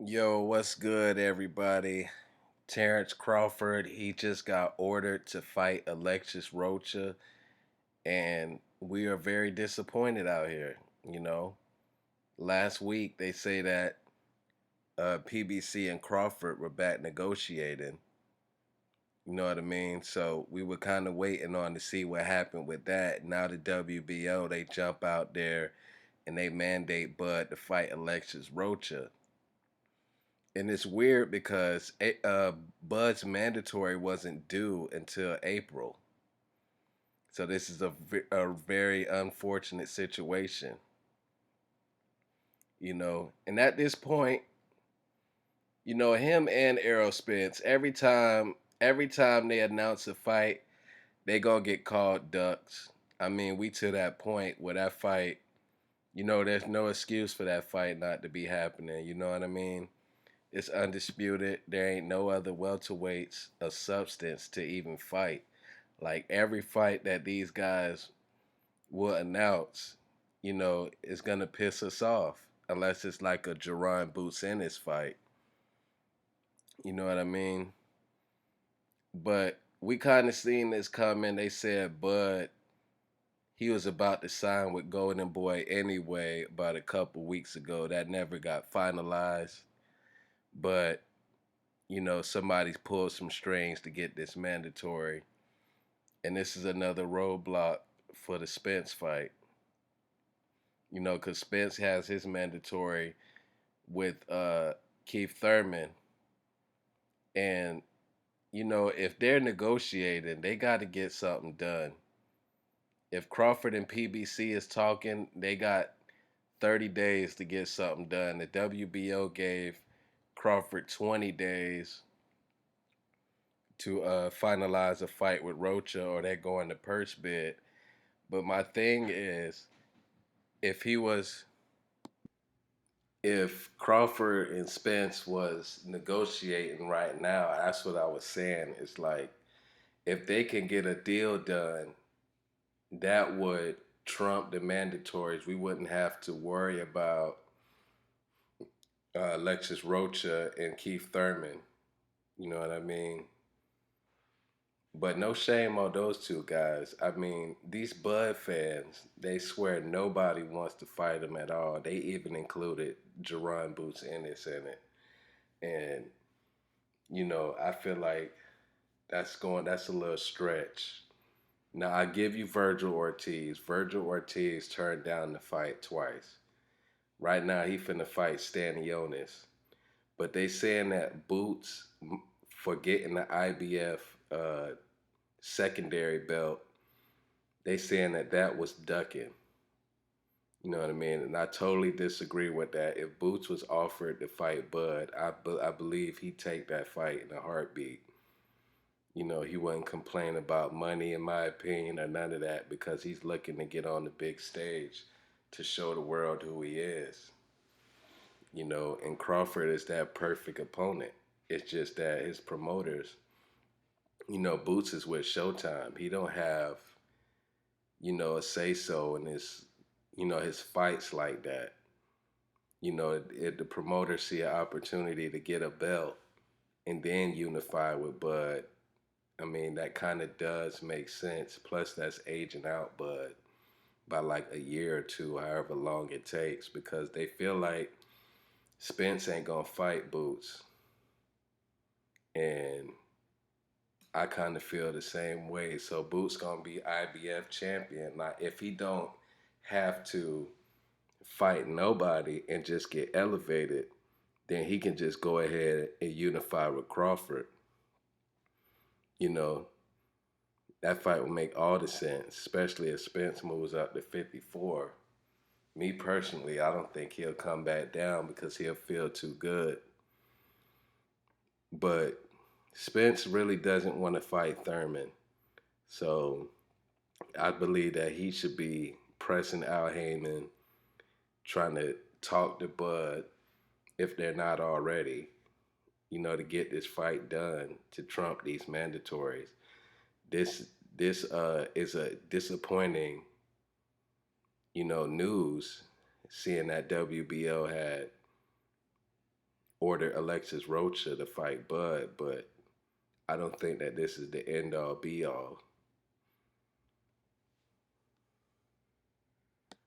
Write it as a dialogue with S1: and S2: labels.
S1: Yo, what's good, everybody? Terence Crawford, he just got ordered to fight Alexis Rocha, and we are very disappointed out here. You know, last week they say that PBC and Crawford were back negotiating. You know what I mean? So we were kind of waiting on to see what happened with that. Now the WBO, they jump out there and they mandate Bud to fight Alexis Rocha. And it's weird because Bud's mandatory wasn't due until April. So this is a very unfortunate situation, And at this point, him and Errol Spence, every time they announce a fight, they gonna get called ducks. I mean, we to that point where that fight, there's no excuse for that fight not to be happening. You know what I mean? It's undisputed. There ain't no other welterweights of substance to even fight. Like every fight that these guys will announce, is gonna piss us off unless it's like a Jerron Boots Ennis fight. You know what I mean? But we kind of seen this coming. They said Bud he was about to sign with Golden Boy anyway about a couple weeks ago. That never got finalized. But somebody's pulled some strings to get this mandatory. And this is another roadblock for the Spence fight. Because Spence has his mandatory with Keith Thurman. And, if they're negotiating, they got to get something done. If Crawford and PBC is talking, they got 30 days to get something done. The WBO gave Crawford 20 days to finalize a fight with Rocha or they're going to purse bid. But my thing is, if he was, if Crawford and Spence was negotiating right now, that's what I was saying. It's like, if they can get a deal done, that would trump the mandatories. We wouldn't have to worry about Alexis Rocha and Keith Thurman. You know what I mean? But no shame on those two guys. I mean, these Bud fans, they swear nobody wants to fight him at all. They even included Jerron Boots Ennis in it. And, I feel like that's a little stretch. Now I give you Virgil Ortiz. Virgil Ortiz turned down the fight twice. Right now he finna fight Stanionis. But they saying that Boots for getting the IBF secondary belt, they saying that was ducking. You know what I mean? And I totally disagree with that. If Boots was offered to fight Bud, I believe he'd take that fight in a heartbeat. He wouldn't complain about money, in my opinion, or none of that because he's looking to get on the big stage to show the world who he is. And Crawford is that perfect opponent. It's just that his promoters, Boots is with Showtime. He don't have, a say so in his fights like that. If the promoters see an opportunity to get a belt and then unify with Bud, I mean, that kind of does make sense. Plus, that's aging out Bud by like a year or two, however long it takes, because they feel like Spence ain't gonna fight Boots. And I kind of feel the same way. So Boots gonna be IBF champion. Like if he don't have to fight nobody and just get elevated, then he can just go ahead and unify with Crawford. You know, that fight will make all the sense, especially if Spence moves up to 54. Me personally, I don't think he'll come back down because he'll feel too good. But Spence really doesn't want to fight Thurman. So I believe that he should be pressing Al Heyman, trying to talk to Bud if they're not already, to get this fight done to trump these mandatories. This is a disappointing, news seeing that WBO had ordered Alexis Rocha to fight Bud, but I don't think that this is the end all be all.